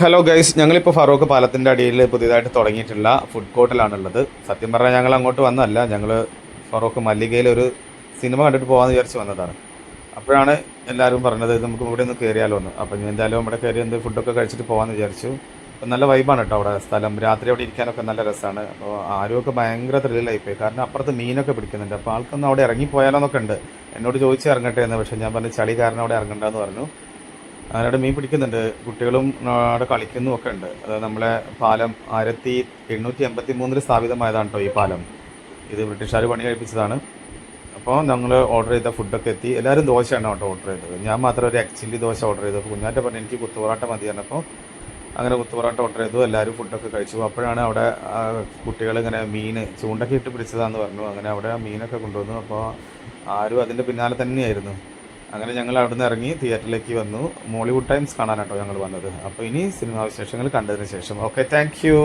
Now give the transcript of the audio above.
Hello guys, ഞങ്ങളിപ്പോൾ ഫറൂഖ് പാലത്തിൻ്റെ അടിയിൽ പുതിയതായിട്ട് തുടങ്ങിയിട്ടുള്ള ഫുഡ് കോർട്ടിലാണുള്ളത്. സത്യം പറഞ്ഞാൽ ഞങ്ങൾ അങ്ങോട്ട് വന്നതല്ല, ഞങ്ങൾ ഫറൂഖ് മല്ലികയിൽ ഒരു സിനിമ കണ്ടിട്ട് പോകാമെന്ന് വിചാരിച്ച് വന്നതാണ്. അപ്പോഴാണ് എല്ലാവരും പറഞ്ഞത് നമുക്ക് ഇവിടെ ഒന്ന് കയറിയാലോ എന്ന്. അപ്പോൾ ഞാൻ എന്തായാലും ഇവിടെ കയറി ഫുഡൊക്കെ കഴിച്ചിട്ട് പോകാമെന്ന് വിചാരിച്ചു. അപ്പം നല്ല വൈബാണ് കേട്ടോ അവിടെ സ്ഥലം. രാത്രി അവിടെ ഇരിക്കാനൊക്കെ നല്ല രസമാണ്. അപ്പോൾ ആരുമൊക്കെ ഭയങ്കര ത്രില്ലായിപ്പോയി, കാരണം അപ്പുറത്ത് മീനൊക്കെ പിടിക്കുന്നുണ്ട്. അപ്പോൾ ആൾക്കൊന്നും അവിടെ ഇറങ്ങിപ്പോയാലോ എന്നൊക്കെ ഉണ്ട്. എന്നോട് ചോദിച്ച് ഇറങ്ങട്ടെ എന്ന്, പക്ഷേ ഞാൻ പറഞ്ഞു ചളി കാരണം അവിടെ ഇറങ്ങണ്ടെന്ന് പറഞ്ഞു. അവിടെ മീൻ പിടിക്കുന്നുണ്ട്, കുട്ടികളും അവിടെ കളിക്കുന്നു ഒക്കെ ഉണ്ട്. അത് നമ്മളെ പാലം 1883 സ്ഥാപിതമായതാണ് കേട്ടോ ഈ പാലം. ഇത് ബ്രിട്ടീഷുകാർ പണി കഴിപ്പിച്ചതാണ്. അപ്പോൾ ഞങ്ങൾ ഓർഡർ ചെയ്ത ഫുഡൊക്കെ എത്തി. എല്ലാവരും ദോശയാണ് കേട്ടോ ഓർഡർ ചെയ്തത്. ഞാൻ മാത്രം ഒരു എഗ് ചില്ലി ദോശ ഓർഡർ ചെയ്തു. അപ്പോൾ കുഞ്ഞാറ്റ പറഞ്ഞു എനിക്ക് കുത്തുപൊറാട്ട മതിയാണ്. അപ്പോൾ അങ്ങനെ കുത്തുപൊറാട്ട ഓർഡർ ചെയ്തു. എല്ലാവരും ഫുഡൊക്കെ കഴിച്ചു. അപ്പോഴാണ് അവിടെ കുട്ടികൾ ഇങ്ങനെ മീൻ ചൂണ്ടൊക്കെ ഇട്ട് പിടിച്ചതാണെന്ന് പറഞ്ഞു. അങ്ങനെ അവിടെ മീനൊക്കെ കൊണ്ടുവന്നു. അപ്പോൾ ആരും അതിൻ്റെ പിന്നാലെ തന്നെയായിരുന്നു. അങ്ങനെ ഞങ്ങൾ അവിടെ നിന്ന് ഇറങ്ങി തിയേറ്ററിലേക്ക് വന്നു. മോളിവുഡ് ടൈംസ് കാണാനാട്ടോ ഞങ്ങൾ വന്നത്. അപ്പോൾ ഇനി സിനിമാ വിശേഷങ്ങൾ കണ്ടതിന് ശേഷം. Okay, thank you.